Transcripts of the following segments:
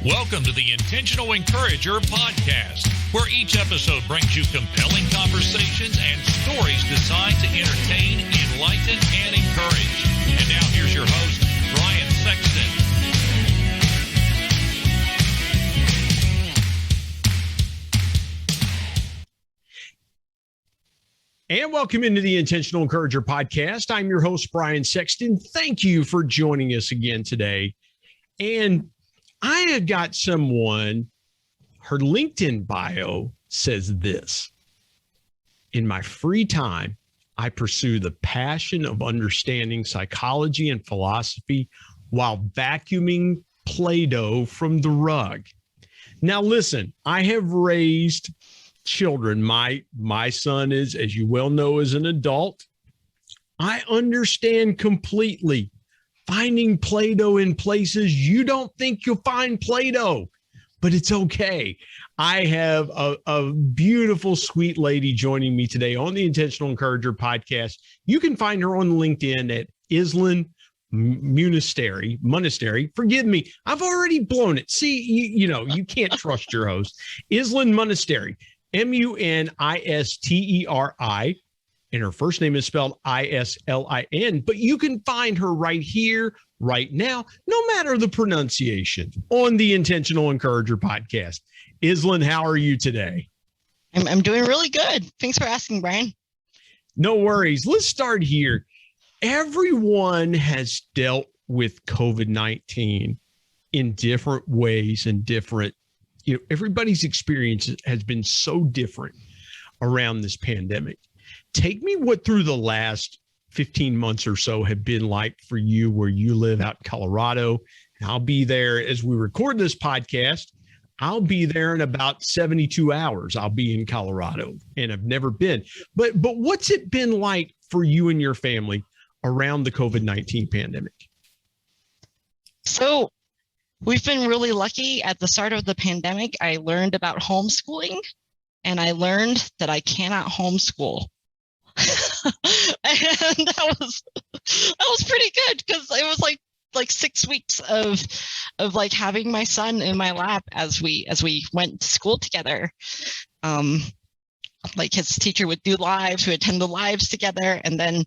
Welcome to the Intentional Encourager podcast, where each episode brings you compelling conversations and stories designed to entertain, enlighten, and encourage. And now here's your host, Brian Sexton. And welcome into the Intentional Encourager podcast. I'm your host, Brian Sexton. Thank you for joining us again today. And I have got someone, her LinkedIn bio says this: in my free time, I pursue the passion of understanding psychology and philosophy while vacuuming Play-Doh from the rug. Now, listen, I have raised children. My son is, as you well know, is an adult. I understand completely finding Play-Doh in places you don't think you'll find Play-Doh, but it's okay. I have a beautiful, sweet lady joining me today on the Intentional Encourager podcast. You can find her on LinkedIn at Islin Munisteri. Forgive me, I've already blown it. See, you can't trust your host. Islin Munisteri, Munisteri, and her first name is spelled Islin, but you can find her right here, right now, no matter the pronunciation, on the Intentional Encourager podcast. Islin, how are you today? I'm doing really good. Thanks for asking, Brian. No worries. Let's start here. Everyone has dealt with COVID-19 in different ways and different, everybody's experience has been so different around this pandemic. Take me what through the last 15 months or so have been like for you, where you live out in Colorado. And I'll be there as we record this podcast. I'll be there in about 72 hours. I'll be in Colorado, and I've never been. But what's it been like for you and your family around the COVID-19 pandemic? So we've been really lucky. At the start of the pandemic, I learned about homeschooling, and I learned that I cannot homeschool. And that was pretty good, because it was like 6 weeks of like having my son in my lap as we went to school together. Like his teacher would do lives, we would attend the lives together, and then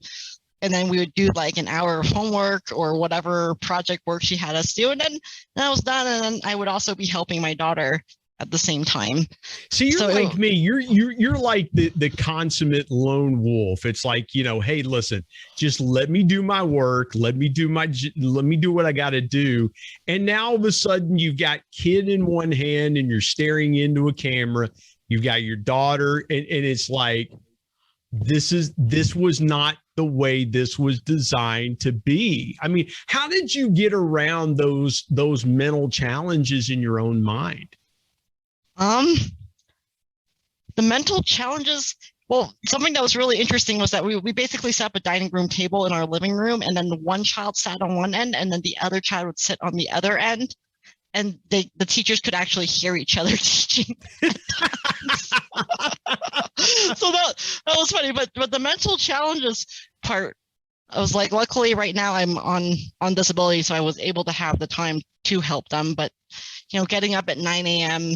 we would do like an hour of homework or whatever project work she had us do, and then I was done, and then I would also be helping my daughter at the same time. So you're like me. You're like the consummate lone wolf. It's like, hey, listen, just let me do my work. Let me do what I got to do. And now all of a sudden you've got kid in one hand and you're staring into a camera. You've got your daughter, and it's like, this was not the way this was designed to be. I mean, how did you get around those mental challenges in your own mind? The mental challenges, well, something that was really interesting was that we basically set up a dining room table in our living room, and then one child sat on one end, and then the other child would sit on the other end, and the teachers could actually hear each other teaching. So that was funny, but the mental challenges part, I was like, luckily right now I'm on disability, so I was able to have the time to help them. But getting up at 9 a.m.,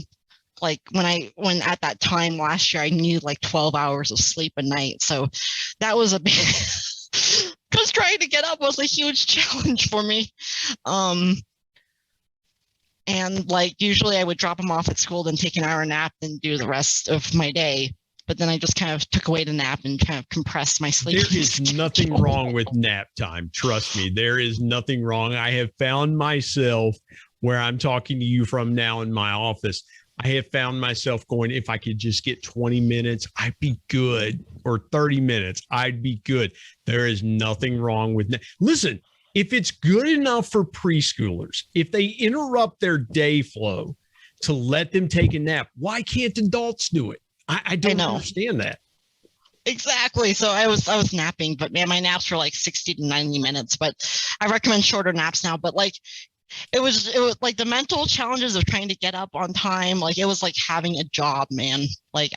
like when at that time last year, I needed like 12 hours of sleep a night. So that was a big, because trying to get up was a huge challenge for me. And like usually I would drop them off at school, then take an hour nap, and do the rest of my day. But then I just kind of took away the nap and kind of compressed my sleep. There is nothing wrong with nap time. Trust me, there is nothing wrong. I have found myself where I'm talking to you from now in my office. I have found myself going, if I could just get 20 minutes, I'd be good, or 30 minutes, I'd be good. There is nothing wrong with that. Listen, if it's good enough for preschoolers, if they interrupt their day flow to let them take a nap, why can't adults do it? I don't understand that. Exactly. So I was napping, but man, my naps were like 60 to 90 minutes, but I recommend shorter naps now. But like, it was like the mental challenges of trying to get up on time. Like, it was like having a job, man. Like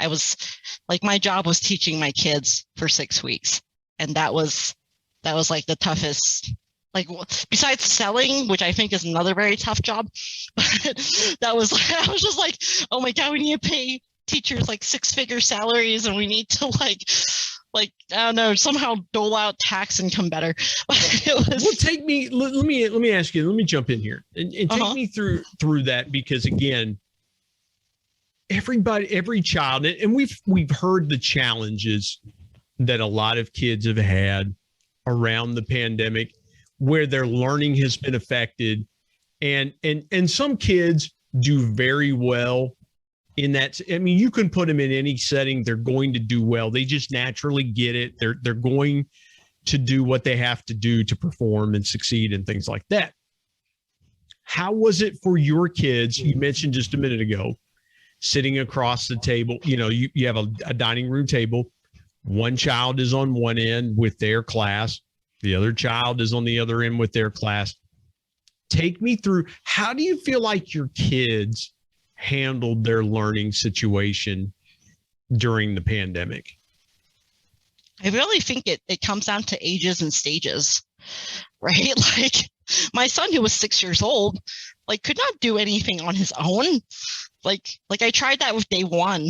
my job was teaching my kids for 6 weeks. And that was like the toughest like besides selling, which I think is another very tough job, but that was I was just like, oh my God, we need to pay teachers like 6-figure salaries, and we need to like I don't know, somehow dole out tax income better. It was, well, take me. Let me ask you. Let me jump in here and take me through that, because again, every child, and we've heard the challenges that a lot of kids have had around the pandemic, where their learning has been affected, and some kids do very well in that. I mean, you can put them in any setting, they're going to do well. They just naturally get it. They're going to do what they have to do to perform and succeed and things like that. How was it for your kids? You mentioned just a minute ago, sitting across the table, you have a dining room table. One child is on one end with their class. The other child is on the other end with their class. Take me through, how do you feel like your kids handled their learning situation during the pandemic? I really think it comes down to ages and stages, right? Like my son, who was 6 years old, like could not do anything on his own. Like I tried that with day one.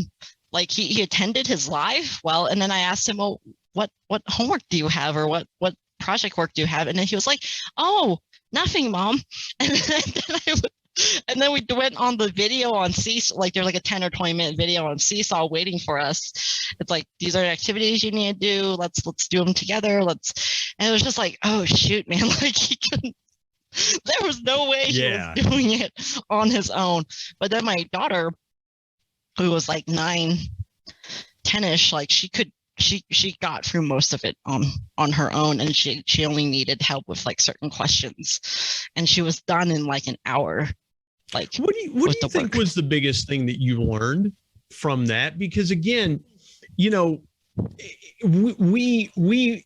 Like he attended his live well, and then I asked him, well, what homework do you have, or what project work do you have? And then he was like, oh, nothing, Mom. And then we went on the video on Seesaw, like there's like a 10 or 20 minute video on Seesaw waiting for us. It's like, these are the activities you need to do. Let's do them together. And it was just like, oh shoot, man, like he couldn't, there was no way he was doing it on his own. But then my daughter, who was like 9, 10-ish, like she got through most of it on her own, and she only needed help with like certain questions, and she was done in like an hour. Like, what do you think was the biggest thing that you learned from that? Because again, we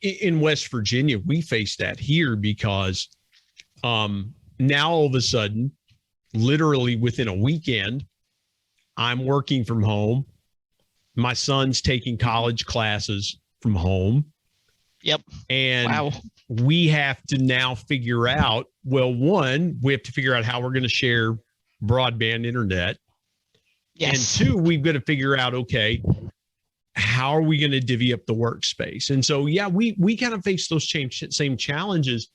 in West Virginia, we face that here because now all of a sudden, literally within a weekend, I'm working from home. My son's taking college classes from home. Yep. And we have to now figure out, well, one, we have to figure out how we're going to share broadband internet. Yes. And two, we've got to figure out, okay, how are we going to divvy up the workspace? And so, we kind of face those same challenges.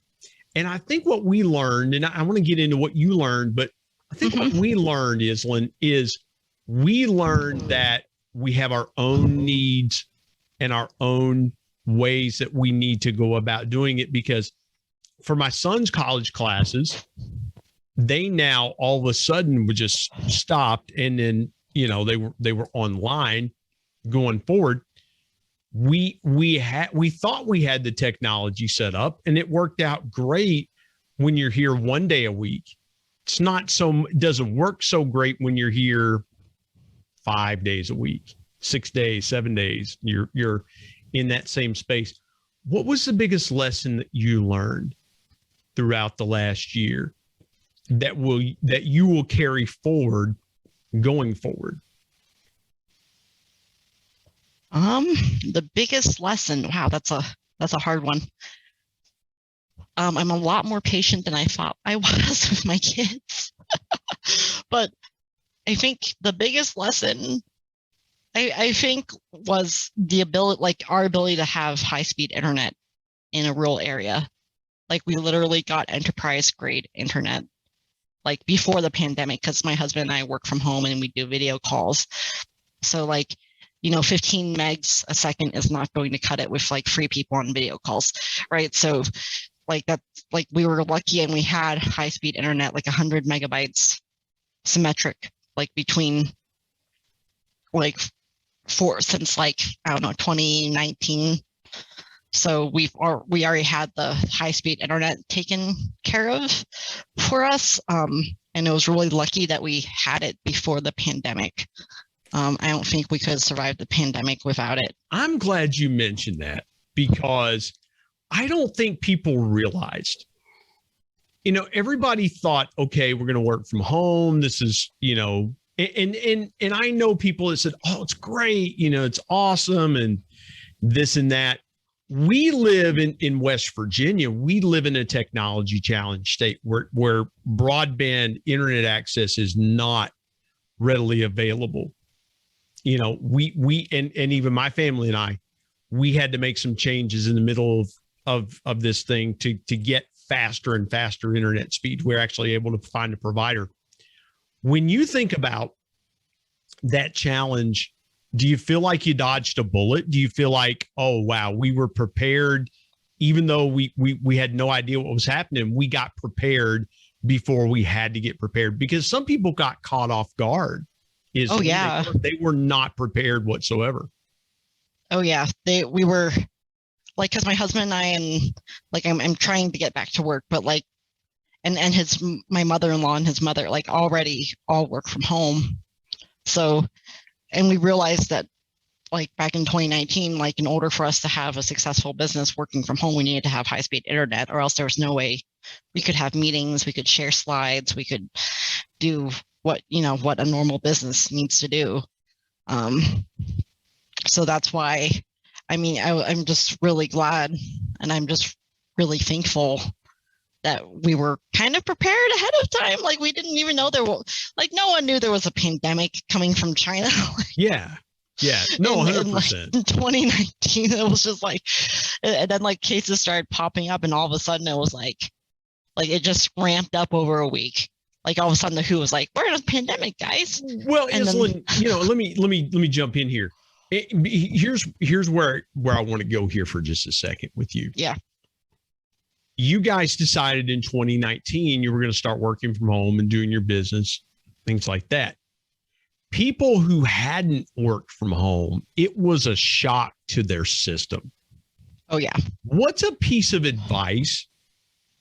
And I think what we learned, and I want to get into what you learned, but I think what we learned, Islin, is we learned that we have our own needs and our own ways that we need to go about doing it. Because for my son's college classes, they now all of a sudden were just stopped, and then they were online going forward. We thought we had the technology set up, and it worked out great when you're here one day a week. It doesn't work so great when you're here 5 days a week, 6 days, 7 days. You're in that same space. What was the biggest lesson that you learned throughout the last year that you will carry forward going forward? The biggest lesson. Wow, that's a hard one. I'm a lot more patient than I thought I was with my kids. But I think the biggest lesson, I think, was the ability, like our ability to have high-speed internet in a rural area. Like we literally got enterprise-grade internet, like before the pandemic, because my husband and I work from home and we do video calls. So 15 megs a second is not going to cut it with like 3 people on video calls, right? So we were lucky, and we had high-speed internet, like 100 megabytes symmetric, like between since 2019. So we already had the high-speed internet taken care of for us, and it was really lucky that we had it before the pandemic. I don't think we could have survived the pandemic without it. I'm glad you mentioned that, because I don't think people realized, everybody thought, okay, we're going to work from home. This is, and I know people that said, oh, it's great. It's awesome. And this and that. we live in West Virginia. We live in a technology challenged state where broadband internet access is not readily available. We and even my family and I, we had to make some changes in the middle of this thing to get faster and faster internet speed. We're actually able to find a provider. When you think about that challenge, do you feel like you dodged a bullet? Do you feel like, oh, wow, we were prepared, even though we had no idea what was happening, we got prepared before we had to get prepared? Because some people got caught off guard. They were not prepared whatsoever. Oh yeah. We were like, cause my husband and I, and like, I'm trying to get back to work, but like, and my mother-in-law and his mother, like already all work from home. So, and we realized that like back in 2019, like in order for us to have a successful business working from home, we needed to have high-speed internet, or else there was no way we could have meetings, we could share slides, we could do what a normal business needs to do. So that's why, I'm just really glad, and I'm just really thankful that we were kind of prepared ahead of time. Like we didn't even know no one knew there was a pandemic coming from China. Yeah. No, 100%. In 2019, it was just like, and then like cases started popping up, and all of a sudden it was like it just ramped up over a week. Like all of a sudden the WHO was like, we're in a pandemic, guys. Well, Islin, let me jump in here. Here's where I want to go here for just a second with you. Yeah. You guys decided in 2019 you were going to start working from home and doing your business, things like that. People who hadn't worked from home, it was a shock to their system. Oh, yeah. What's a piece of advice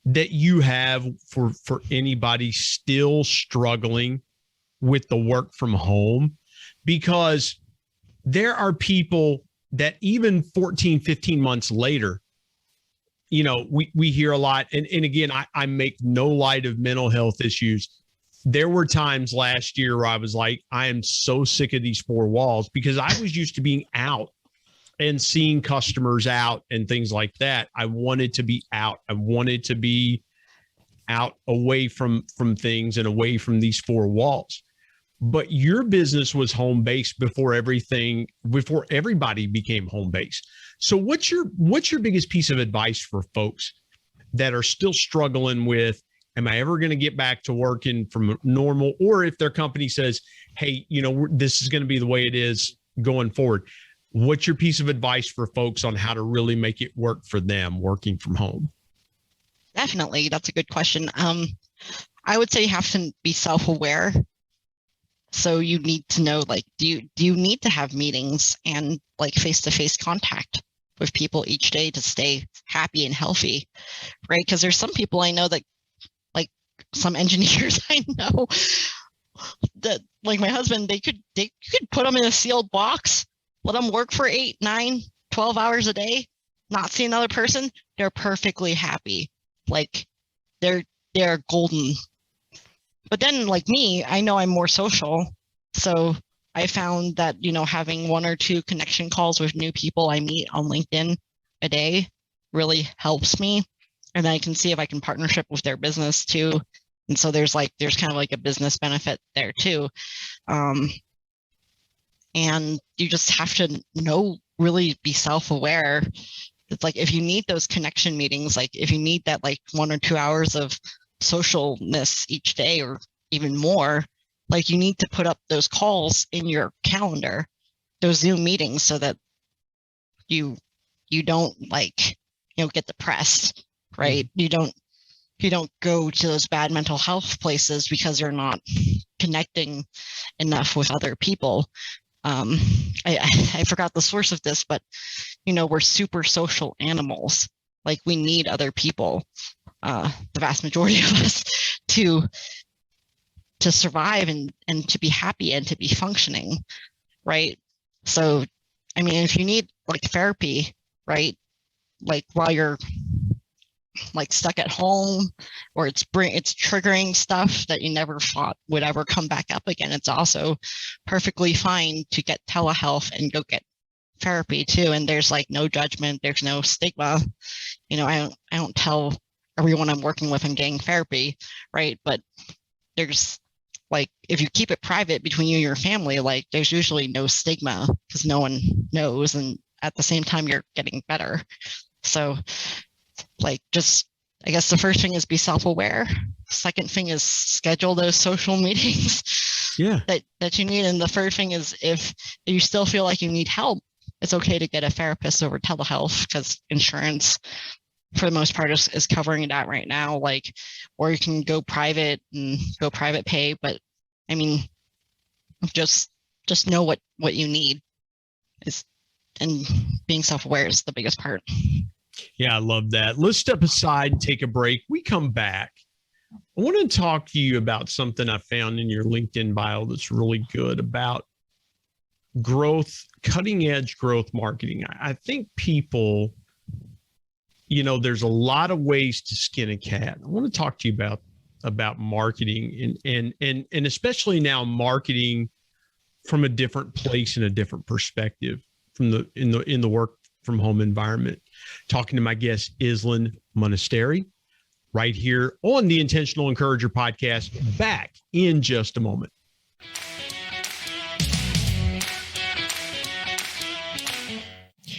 that you have for anybody still struggling with the work from home? Because there are people that even 14, 15 months later, we hear a lot. And again, I make no light of mental health issues. There were times last year where I was like, I am so sick of these four walls, because I was used to being out and seeing customers out and things like that. I wanted to be out. I wanted to be out away from things and away from these four walls. But your business was home based before everybody became home based. So what's your biggest piece of advice for folks that are still struggling with, am I ever going to get back to working from normal? Or if their company says, hey, this is going to be the way it is going forward. What's your piece of advice for folks on how to really make it work for them working from home? Definitely. That's a good question. I would say you have to be self-aware. So you need to know, like, do you need to have meetings and like face-to-face contact with people each day to stay happy and healthy, right? Because there's some people I know that, like some engineers I know that, like my husband, they could put them in a sealed box, let them work for 8, 9, 12 hours a day, not see another person. They're perfectly happy. Like they're golden. But then like me, I know I'm more social. So I found that, having 1 or 2 connection calls with new people I meet on LinkedIn a day really helps me. And then I can see if I can partnership with their business too. And so there's kind of like a business benefit there too. And you just have to really be self-aware. It's like, if you need those connection meetings, like if you need that like 1 or 2 hours of socialness each day or even more, like you need to put up those calls in your calendar, those Zoom meetings, so that you don't get depressed, right? You don't go to those bad mental health places because you're not connecting enough with other people. I forgot the source of this, but we're super social animals. Like we need other people, the vast majority of us, to survive and to be happy and to be functioning, right? So, if you need like therapy, right? Like while you're like stuck at home, or it's triggering stuff that you never thought would ever come back up again, it's also perfectly fine to get telehealth and go get therapy too, and there's like no judgment, there's no stigma. I don't tell everyone I'm working with I'm getting therapy, right? But there's like, if you keep it private between you and your family, like there's usually no stigma because no one knows, and at the same time you're getting better. So like, just, I guess the first thing is be self-aware. Second thing is schedule those social meetings that you need. And the third thing is, if you still feel like you need help, it's okay to get a therapist over telehealth, because insurance for the most part is covering that right now. Like, or you can go private and go private pay. But I mean, just know what you need is, and being self-aware is the biggest part. Yeah, I love that. Let's step aside and take a break. We come back. I want to talk to you about something I found in your LinkedIn bio that's really good about growth, cutting edge growth marketing. I think people, there's a lot of ways to skin a cat. I want to talk to you about marketing and especially now marketing from a different place and a different perspective in the work from home environment. Talking to my guest, Islin Munisteri, right here on the Intentional Encourager podcast. Back in just a moment.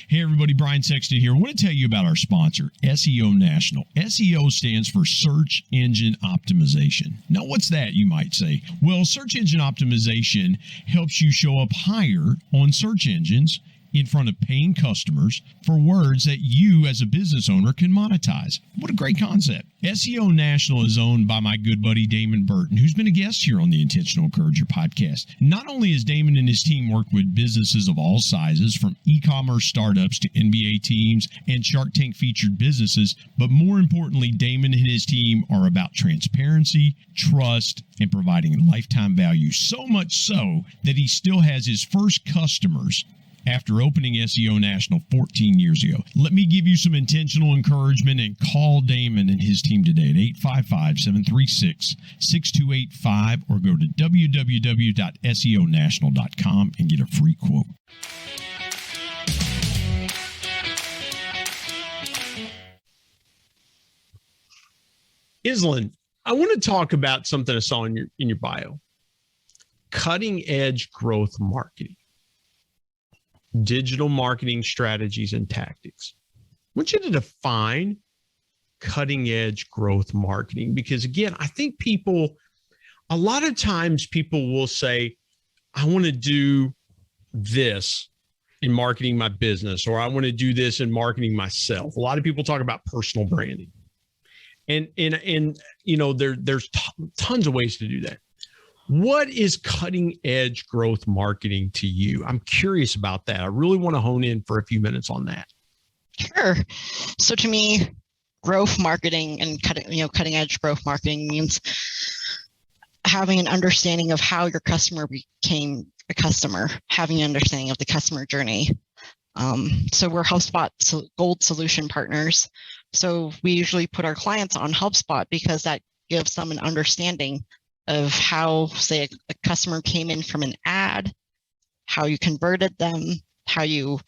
Hey everybody, Brian Sexton here. I want to tell you about our sponsor, SEO National. SEO stands for Search Engine Optimization. Now, what's that, you might say? Well, search engine optimization helps you show up higher on search engines in front of paying customers for words that you as a business owner can monetize. What a great concept. SEO National is owned by my good buddy Damon Burton, who's been a guest here on the Intentional Encourager podcast. Not only has Damon and his team worked with businesses of all sizes, from e-commerce startups to NBA teams and Shark Tank featured businesses, but more importantly, Damon and his team are about transparency, trust, and providing lifetime value. So much so that he still has his first customers after opening SEO National 14 years ago. Let me give you some intentional encouragement and call Damon and his team today at 855-736-6285 or go to www.seonational.com and get a free quote. Islin, I want to talk about something I saw in your bio. Cutting edge growth marketing. Digital marketing strategies and tactics. I want you to define cutting edge growth marketing, because again, I think a lot of times people will say, I want to do this in marketing my business, or I want to do this in marketing myself. A lot of people talk about personal branding, and there's tons of ways to do that. What is cutting edge growth marketing to you? I'm curious about that. I really want to hone in for a few minutes on that. Sure. So to me, growth marketing and cutting edge growth marketing means having an understanding of how your customer became a customer, having an understanding of the customer journey. So we're HubSpot Gold Solution partners. So we usually put our clients on HubSpot because that gives them an understanding of how, say, a customer came in from an ad, how you converted them, how you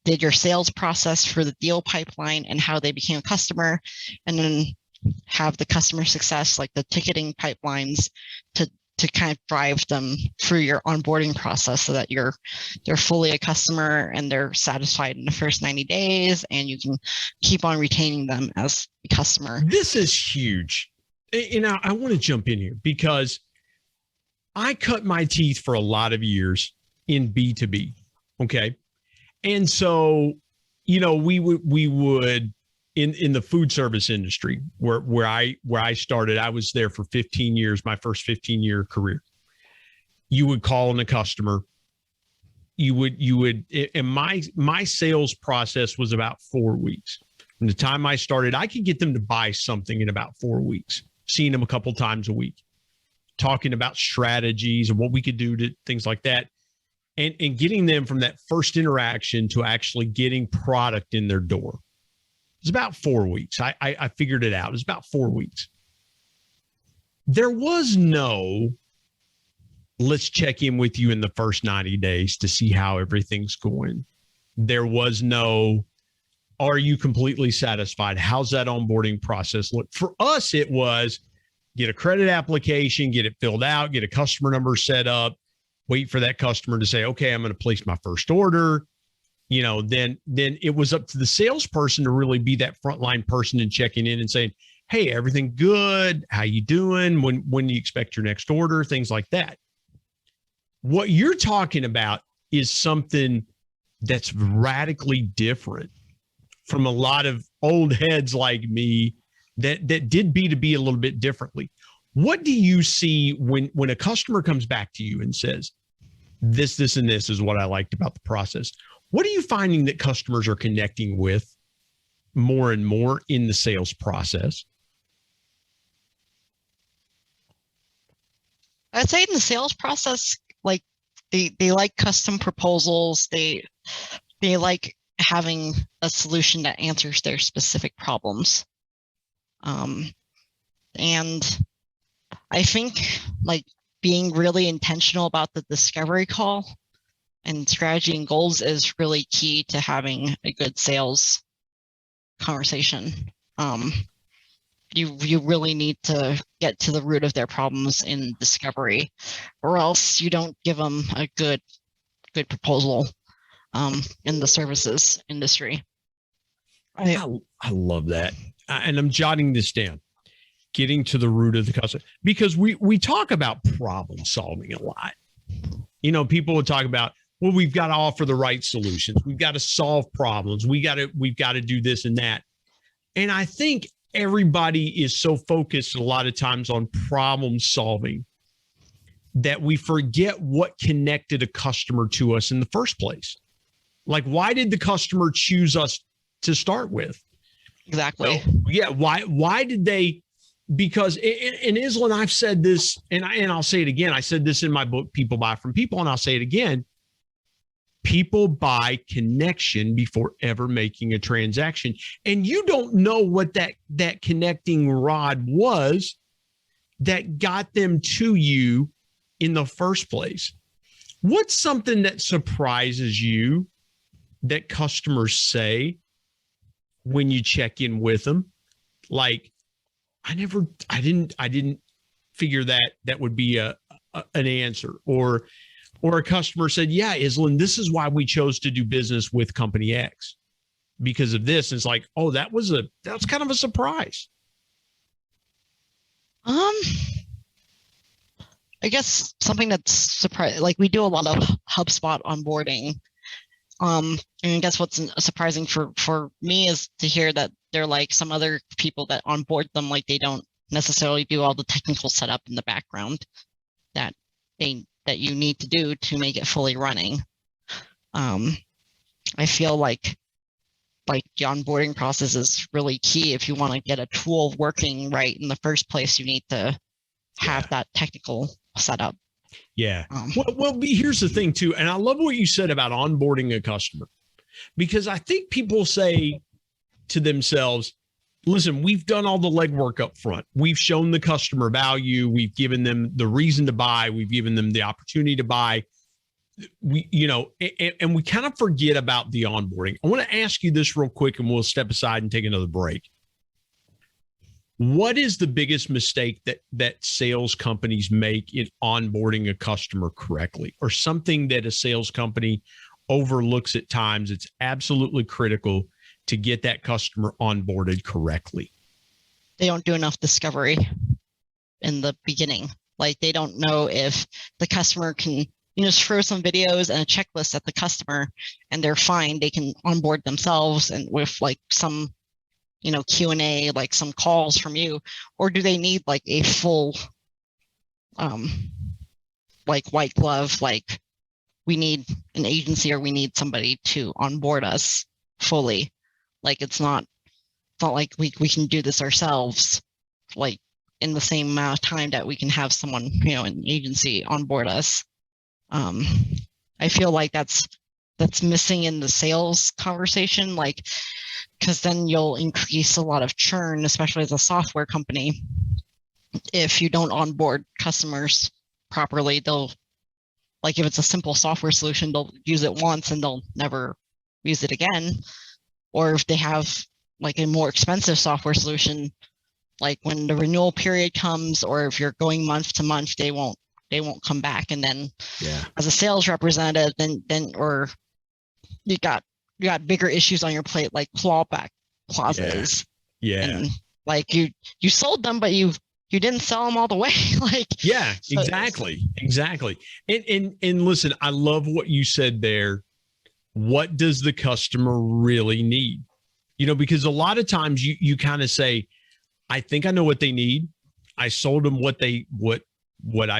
did your sales process for the deal pipeline, and how they became a customer, and then have the customer success, like the ticketing pipelines, to kind of drive them through your onboarding process so that they're fully a customer and they're satisfied in the first 90 days, and you can keep on retaining them as a customer. This is huge. And I want to jump in here because I cut my teeth for a lot of years in B2B. Okay. And so, we would in the food service industry where I started, I was there for 15 years, my first 15-year career. You would call on a customer. You would, and my sales process was about 4 weeks. From the time I started, I could get them to buy something in about 4 weeks. Seeing them a couple times a week, talking about strategies and what we could do to things like that, and getting them from that first interaction to actually getting product in their door. It's about 4 weeks. I figured it out. It's about 4 weeks. There was no let's check in with you in the first 90 days to see how everything's going. There was no, are you completely satisfied? How's that onboarding process look? For us, it was get a credit application, get it filled out, get a customer number set up, wait for that customer to say, okay, I'm going to place my first order. Then it was up to the salesperson to really be that frontline person and checking in and saying, hey, everything good? How you doing? When do you expect your next order? Things like that. What you're talking about is something that's radically different from a lot of old heads like me that did B2B a little bit differently. What do you see when a customer comes back to you and says, this, and this is what I liked about the process? What are you finding that customers are connecting with more and more in the sales process? I'd say in the sales process, like they like custom proposals. They like having a solution that answers their specific problems. And I think like being really intentional about the discovery call and strategy and goals is really key to having a good sales conversation. You really need to get to the root of their problems in discovery, or else you don't give them a good proposal in the services industry. I love that. And I'm jotting this down, getting to the root of the customer, because we talk about problem solving a lot. People would talk about, well, we've got to offer the right solutions. We've got to solve problems. We've got to do this and that. And I think everybody is so focused a lot of times on problem solving that we forget what connected a customer to us in the first place. Like, why did the customer choose us to start with? Exactly. So, yeah. Why did they? Because in Islin, I've said this, and I'll say it again. I said this in my book, People Buy From People, and I'll say it again. People buy connection before ever making a transaction. And you don't know what that connecting rod was that got them to you in the first place. What's something that surprises you that customers say when you check in with them? Like, I didn't figure that would be an answer, or a customer said, yeah, Islin, this is why we chose to do business with company X because of this. And it's like, oh, that's kind of a surprise. I guess something that's surprising, like we do a lot of HubSpot onboarding. And I guess what's surprising for me is to hear that they're like some other people that onboard them, like they don't necessarily do all the technical setup in the background that you need to do to make it fully running. I feel like the onboarding process is really key. If you want to get a tool working right in the first place, you need to have that technical setup. Yeah. Well, here's the thing too. And I love what you said about onboarding a customer, because I think people say to themselves, listen, we've done all the legwork up front. We've shown the customer value. We've given them the reason to buy. We've given them the opportunity to buy. And we kind of forget about the onboarding. I want to ask you this real quick, and we'll step aside and take another break. What is the biggest mistake that sales companies make in onboarding a customer correctly, or something that a sales company overlooks at times? It's absolutely critical to get that customer onboarded correctly. They don't do enough discovery in the beginning. Like they don't know if the customer can, just throw some videos and a checklist at the customer and they're fine. They can onboard themselves and with like some, Q&A, like some calls from you, or do they need like a full, like white glove, like we need an agency or we need somebody to onboard us fully. Like it's not like we can do this ourselves, like in the same amount of time that we can have someone, an agency onboard us. I feel like that's missing in the sales conversation, like, because then you'll increase a lot of churn, especially as a software company. If you don't onboard customers properly, they'll like if it's a simple software solution, they'll use it once and they'll never use it again. Or if they have like a more expensive software solution, like when the renewal period comes, or if you're going month to month, they won't come back. And then as a sales representative, then or you got bigger issues on your plate, like clawback clauses. And like you sold them, but you didn't sell them all the way. Like, so exactly. And listen, I love what you said there. What does the customer really need? Because a lot of times you kind of say, I think I know what they need. I sold them what I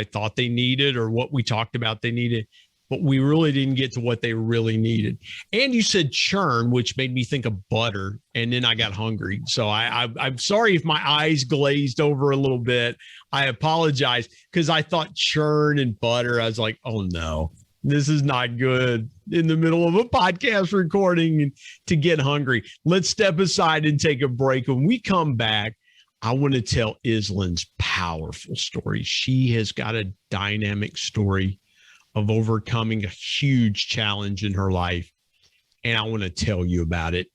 thought they needed, or what we talked about they needed, but we really didn't get to what they really needed. And you said churn, which made me think of butter, and then I got hungry. So I'm sorry if my eyes glazed over a little bit. I apologize, because I thought churn and butter. I was like, oh no, this is not good in the middle of a podcast recording to get hungry. Let's step aside and take a break. When we come back, I want to tell Islin's powerful story. She has got a dynamic story of overcoming a huge challenge in her life, and I want to tell you about it.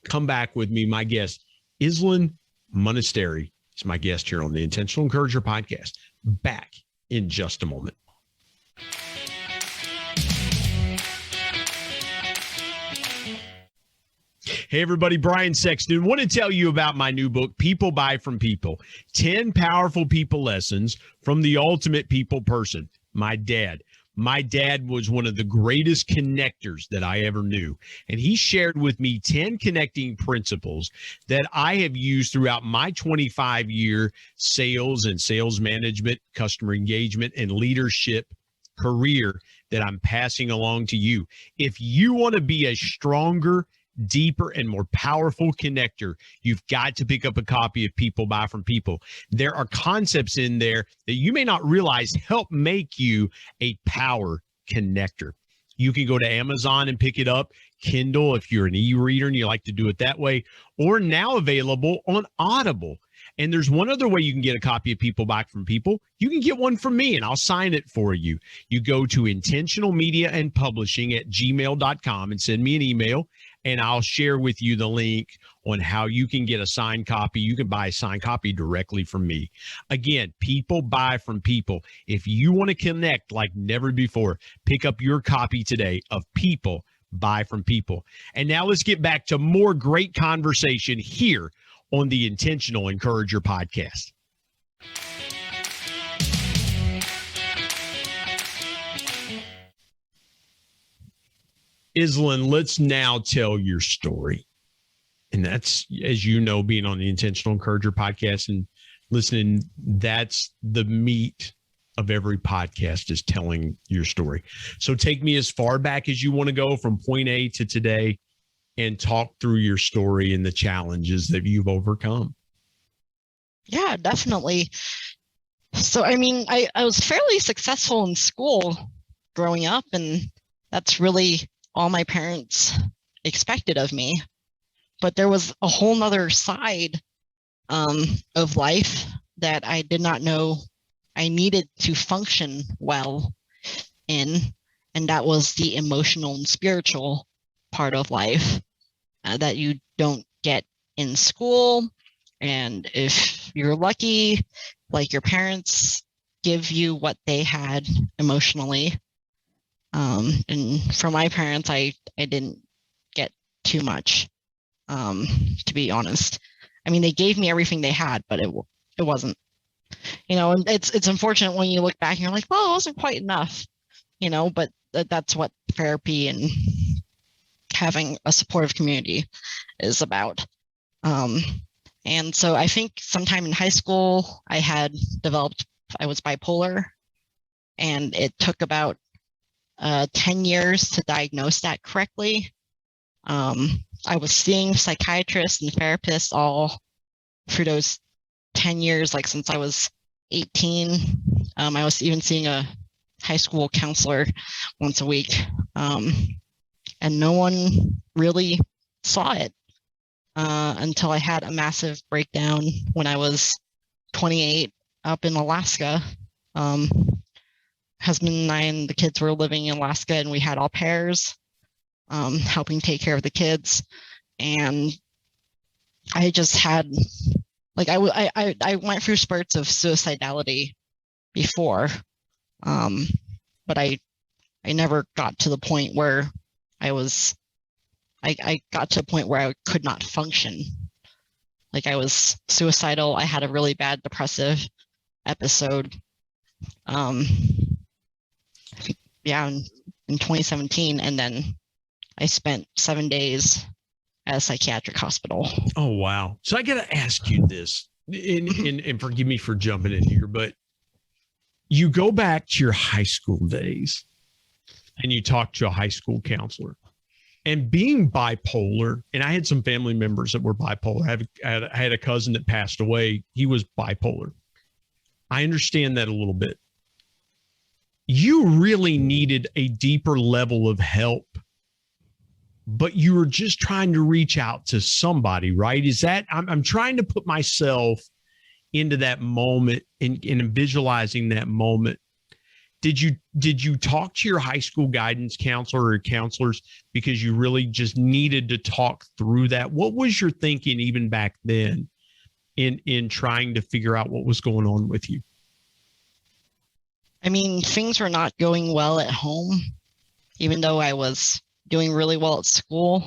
Come back with me. My guest, Islin Munisteri, is my guest here on the Intentional Encourager podcast. Back in just a moment. Hey, everybody, Brian Sexton. Want to tell you about my new book, People Buy From People, 10 Powerful People Lessons from the Ultimate People Person. My dad was one of the greatest connectors that I ever knew. And he shared with me 10 connecting principles that I have used throughout my 25-year sales and sales management, customer engagement, and leadership career that I'm passing along to you. If you want to be a stronger, deeper, and more powerful connector, you've got to pick up a copy of People Buy From People. There are concepts in there that you may not realize help make you a power connector. You can go to Amazon and pick it up, Kindle if you're an e-reader and you like to do it that way, or now available on Audible. And there's one other way you can get a copy of People Buy From People. You can get one from me, and I'll sign it for you. You go to intentionalmediaandpublishing@gmail.com and send me an email, and I'll share with you the link on how you can get a signed copy. You can buy a signed copy directly from me. Again, People Buy From People. If you want to connect like never before, pick up your copy today of People Buy From People. And now let's get back to more great conversation here on the Intentional Encourager podcast. Islin, let's now tell your story. And that's, as you know, being on the Intentional Encourager podcast and listening, that's the meat of every podcast, is telling your story. So take me as far back as you want to go from point A to today, and talk through your story and the challenges that you've overcome. Yeah, definitely. So, I mean, I was fairly successful in school growing up, and that's really all my parents expected of me. But there was a whole nother side of life that I did not know I needed to function well in, and that was the emotional and spiritual part of life that you don't get in school. And if you're lucky, like, your parents give you what they had emotionally. And for my parents, I didn't get too much, to be honest. I mean, they gave me everything they had, but it wasn't, and it's unfortunate when you look back and you're like, well, it wasn't quite enough, but that's what therapy and having a supportive community is about. And so I think sometime in high school, I was bipolar, and it took about 10 years to diagnose that correctly. I was seeing psychiatrists and therapists all through those 10 years, like since I was 18. I was even seeing a high school counselor once a week. And no one really saw it until I had a massive breakdown when I was 28 up in Alaska. husband and I and the kids were living in Alaska, and we had au pairs, helping take care of the kids. And I just had, like, I went through spurts of suicidality before, but I never got to the point where I got to a point where I could not function. Like, I was suicidal. I had a really bad depressive episode. In 2017, and then I spent 7 days at a psychiatric hospital. Oh, wow. So I got to ask you this, and forgive me for jumping in here, but you go back to your high school days and you talk to a high school counselor, and being bipolar, and I had some family members that were bipolar. I had a cousin that passed away. He was bipolar. I understand that a little bit. You really needed a deeper level of help, but you were just trying to reach out to somebody, right? Is that, I'm trying to put myself into that moment and visualizing that moment. Did you talk to your high school guidance counselor or counselors because you really just needed to talk through that? What was your thinking even back then in trying to figure out what was going on with you? I mean, things were not going well at home, even though I was doing really well at school.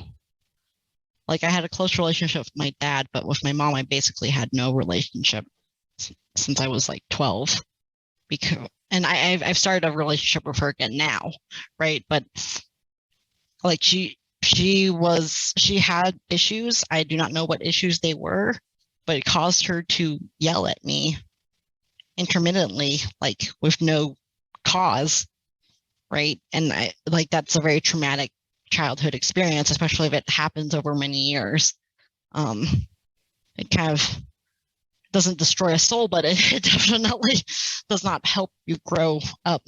Like, I had a close relationship with my dad, but with my mom, I basically had no relationship since I was like 12. And I've started a relationship with her again now, right? But like, she had issues. I do not know what issues they were, but it caused her to yell at me intermittently, like with no cause, right? And that's a very traumatic childhood experience, especially if it happens over many years. It kind of doesn't destroy a soul, but it definitely does not help you grow up.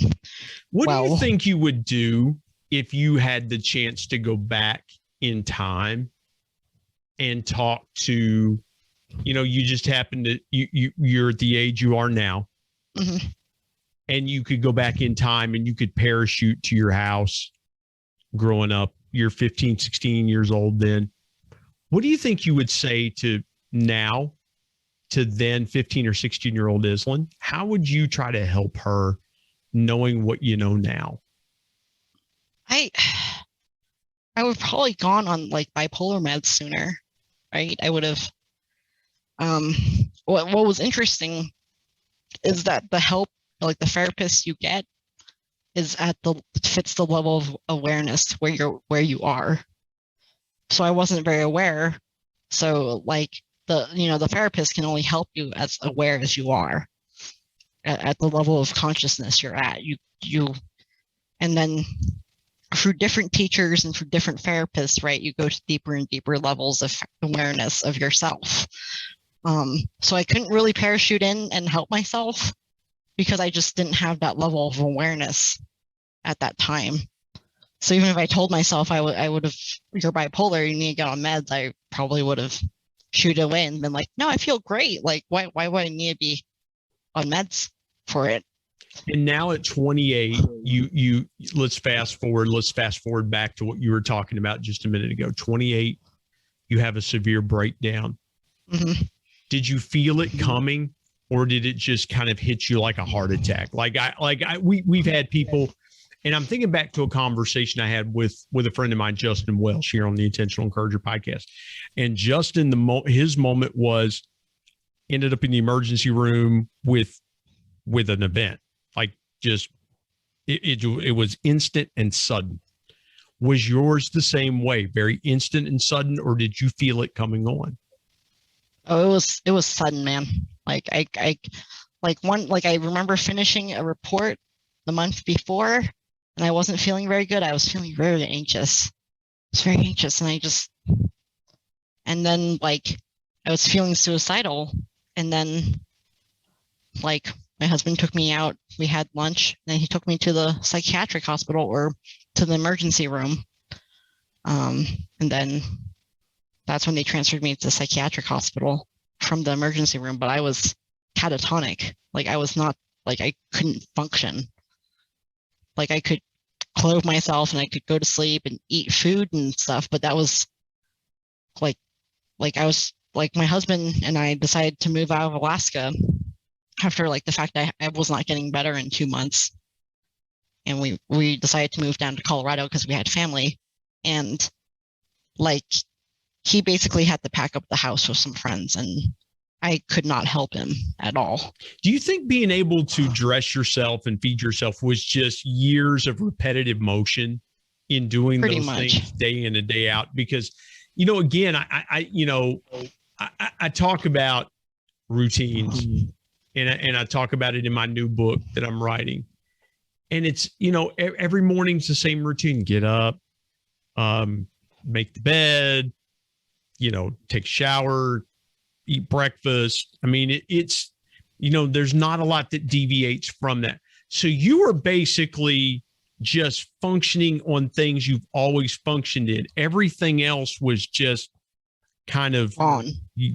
What do you think you would do if you had the chance to go back in time and talk to, you just happen to, you're at the age you are now, mm-hmm. and you could go back in time and you could parachute to your house growing up, you're 15, 16 years old then. What do you think you would say to then 15 or 16-year-old Islin? How would you try to help her knowing what you know now? I would probably gone on like bipolar meds sooner, right? I would have. What was interesting is that the help, like the therapist you get, is fits the level of awareness where you are. So I wasn't very aware. So like the therapist can only help you as aware as you are at the level of consciousness you're at. And then through different teachers and through different therapists, right, you go to deeper and deeper levels of awareness of yourself. So I couldn't really parachute in and help myself because I just didn't have that level of awareness at that time. So even if I told myself I would have, you're bipolar, you need to get on meds, I probably would have shooed away and been like, no, I feel great. Like, why would I need to be on meds for it? And now at 28, you let's fast forward back to what you were talking about just a minute ago. 28, you have a severe breakdown. Mm-hmm. Did you feel it coming, or did it just kind of hit you like a heart attack? We've had people, and I'm thinking back to a conversation I had with a friend of mine, Justin Welsh, here on the Intentional Encourager podcast. And Justin, his moment was ended up in the emergency room with an event. Like, just it was instant and sudden. Was yours the same way, very instant and sudden, or did you feel it coming on? Oh, it was sudden, man. I remember finishing a report the month before, and I wasn't feeling very good. I was feeling very anxious. I was very anxious, and then like I was feeling suicidal, and then like my husband took me out. We had lunch, and then he took me to the psychiatric hospital or to the emergency room. And then that's when they transferred me to the psychiatric hospital from the emergency room. But I was catatonic. Like, I was not, like, I couldn't function. like I could clothe myself and I could go to sleep and eat food and stuff, but that was like I was like, my husband and I decided to move out of Alaska after like the fact I was not getting better in 2 months. And we decided to move down to Colorado because we had family. And like, he basically had to pack up the house with some friends, and I could not help him at all. Do you think being able to dress yourself and feed yourself was just years of repetitive motion in doing Pretty those much. things day in and day out? Because, you know, again, I talk about routines, and I talk about it in my new book that I'm writing. And it's, you know, every morning's the same routine. Get up, make the bed, you know, take a shower, eat breakfast. I mean, it's, you know, there's not a lot that deviates from that. So you are basically just functioning on things you've always functioned in. Everything else was just kind of Gone.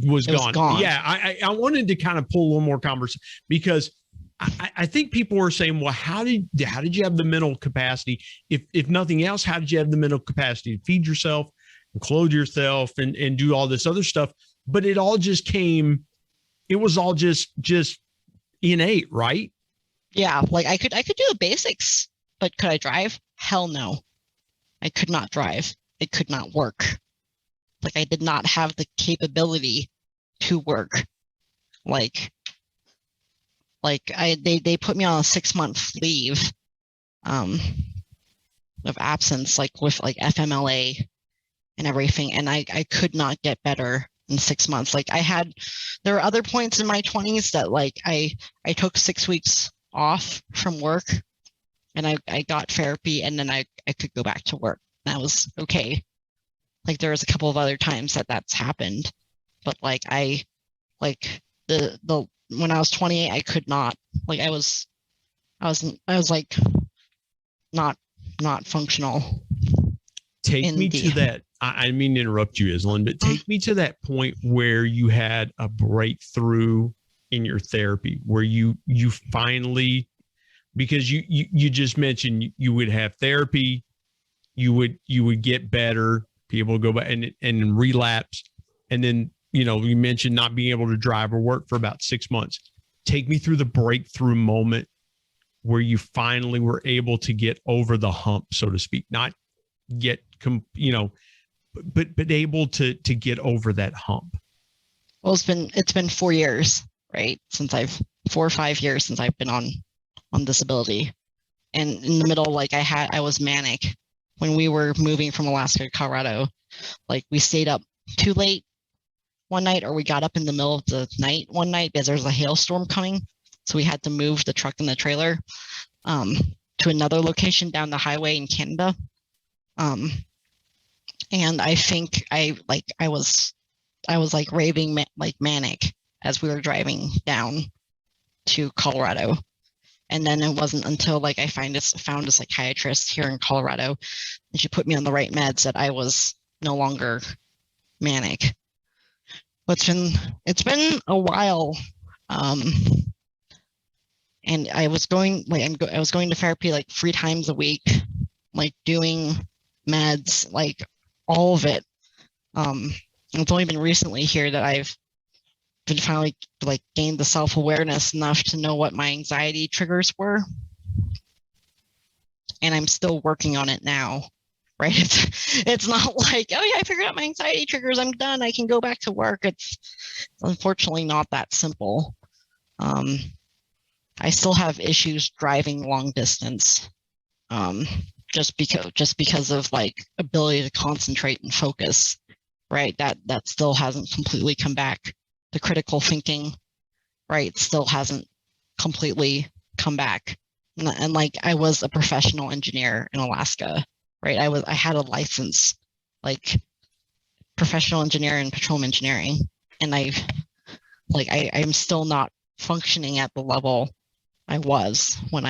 Was gone. Gone. Yeah. I wanted to kind of pull a little more conversation, because I think people are saying, well, how did you have the mental capacity? If nothing else, how did you have the mental capacity to feed yourself and clothe yourself and do all this other stuff? But it all just came, it was all just innate, right? Yeah, like I could do the basics, but could I drive? Hell no. I could not drive. It could not work. Like, I did not have the capability to work. They put me on a 6-month leave of absence, like with like FMLA and everything, and I could not get better in 6 months. Like, there were other points in my 20s that like I took 6 weeks off from work, and I got therapy, and then I could go back to work. That was okay. Like, there was a couple of other times that's happened, but like the when I was 28, I could not. Like, I was like not functional. Take me to that. I mean to interrupt you, Islin, but take me to that point where you had a breakthrough in your therapy, where you finally, because you just mentioned you would have therapy, you would get better, people would go back and relapse, and then, you know, you mentioned not being able to drive or work for about 6 months. Take me through the breakthrough moment where you finally were able to get over the hump, so to speak, not get, but able to get over that hump. Well, it's been 4 years, right? 4 or 5 years since I've been on disability. And in the middle, like I was manic when we were moving from Alaska to Colorado. Like, we stayed up too late one night, or we got up in the middle of the night one night because there was a hailstorm coming. So we had to move the truck and the trailer to another location down the highway in Canada. And I think I was like raving like manic as we were driving down to Colorado. And then it wasn't until like I found a psychiatrist here in Colorado, and she put me on the right meds, that I was no longer manic. But it's been a while. And I was going to therapy like 3 times a week, like doing meds, like all of it. It's only been recently here that I've been finally like gained the self-awareness enough to know what my anxiety triggers were. And I'm still working on it now, right? It's not like, oh yeah, I figured out my anxiety triggers, I'm done, I can go back to work. It's unfortunately not that simple. I still have issues driving long distance, just because of like ability to concentrate and focus, right? That still hasn't completely come back. The critical thinking, right, still hasn't completely come back. And like, I was a professional engineer in Alaska, right? I had a license, like professional engineer in petroleum engineering, and I'm still not functioning at the level I was when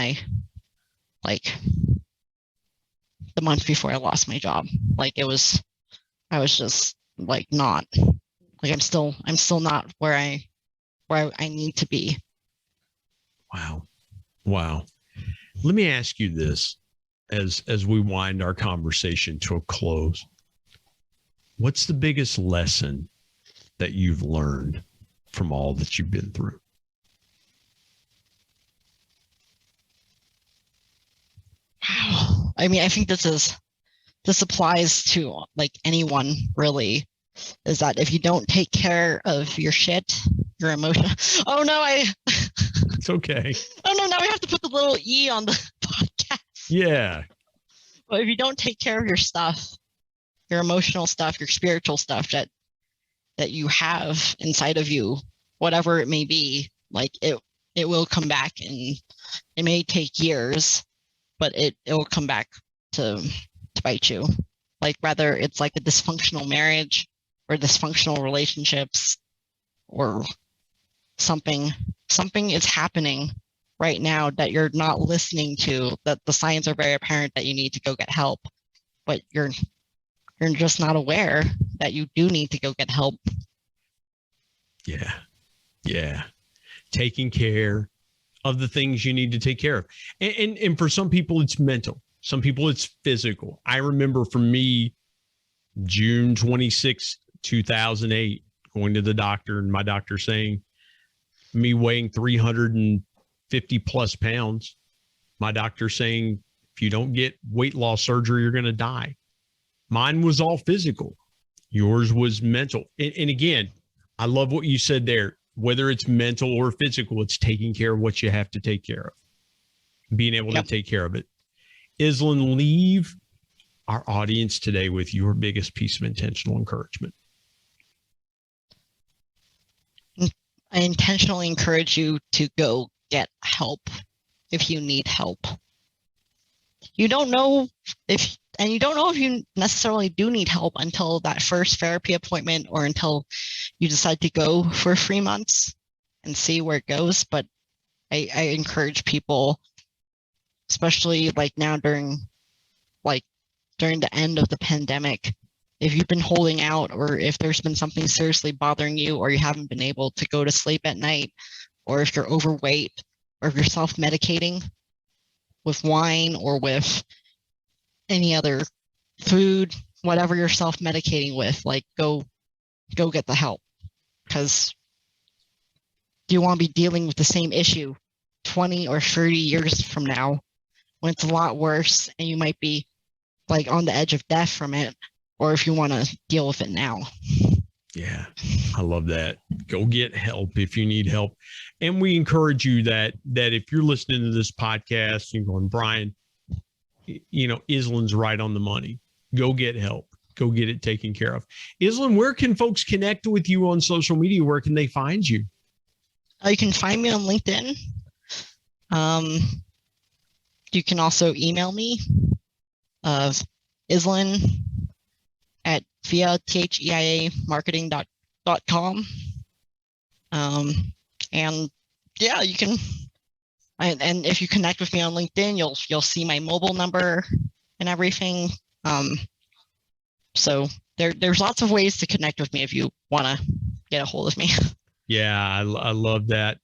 the month before I lost my job. Like, I was just like not, like I'm still not where I need to be. Wow. Let me ask you this as we wind our conversation to a close. What's the biggest lesson that you've learned from all that you've been through? Wow. I mean, I think this applies to like anyone really, is that if you don't take care of your shit, your emotion. Oh no, It's okay. Oh no, now we have to put the little E on the podcast. Yeah. But if you don't take care of your stuff, your emotional stuff, your spiritual stuff that you have inside of you, whatever it may be, like it will come back, and it may take years, but it will come back to bite you. Like whether it's like a dysfunctional marriage or dysfunctional relationships or something is happening right now that you're not listening to, that the signs are very apparent that you need to go get help, but you're just not aware that you do need to go get help. Yeah. Taking care of the things you need to take care of. And for some people, it's mental. Some people, it's physical. I remember for me, June 26, 2008, going to the doctor, and my doctor saying, me weighing 350 plus pounds, my doctor saying, if you don't get weight loss surgery, you're going to die. Mine was all physical. Yours was mental. And again, I love what you said there. Whether it's mental or physical, it's taking care of what you have to take care of, being able to take care of it. Islin, leave our audience today with your biggest piece of intentional encouragement. I intentionally encourage you to go get help if you need help. You don't know if you necessarily do need help until that first therapy appointment or until you decide to go for 3 months and see where it goes. But I encourage people, especially like now during the end of the pandemic, if you've been holding out, or if there's been something seriously bothering you, or you haven't been able to go to sleep at night, or if you're overweight, or if you're self-medicating with wine or with any other food, whatever you're self-medicating with, like go get the help. Because do you want to be dealing with the same issue 20 or 30 years from now when it's a lot worse and you might be like on the edge of death from it, or if you want to deal with it now? Yeah, I love that. Go get help if you need help. And we encourage you that if you're listening to this podcast, you're going, Brian, Islin's right on the money. Go get help. Go get it taken care of. Islin, where can folks connect with you on social media? Where can they find you? You can find me on LinkedIn. You can also email me, Islin at via marketing.com. And yeah, you can, and if you connect with me on LinkedIn, you'll see my mobile number and everything. So there's lots of ways to connect with me if you want to get a hold of me. Yeah, I love that.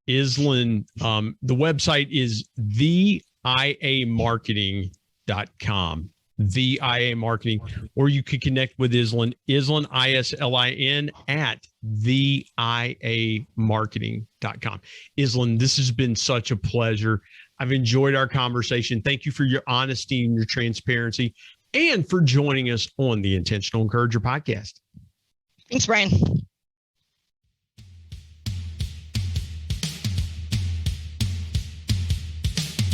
Islin, the website is theiamarketing.com. TheIA Marketing, or you could connect with Islin, Islin at theiamarketing.com. Islin, this has been such a pleasure. I've enjoyed our conversation. Thank you for your honesty and your transparency, and for joining us on the Intentional Encourager podcast. Thanks, Brian.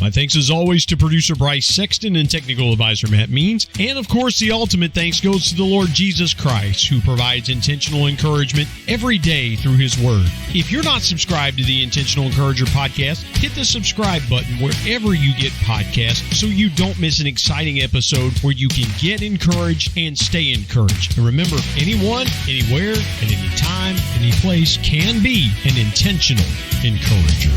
My thanks as always to producer Bryce Sexton and technical advisor Matt Means. And of course, the ultimate thanks goes to the Lord Jesus Christ, who provides intentional encouragement every day through his word. If you're not subscribed to the Intentional Encourager podcast, hit the subscribe button wherever you get podcasts so you don't miss an exciting episode where you can get encouraged and stay encouraged. And remember, anyone, anywhere, at any time, any place can be an intentional encourager.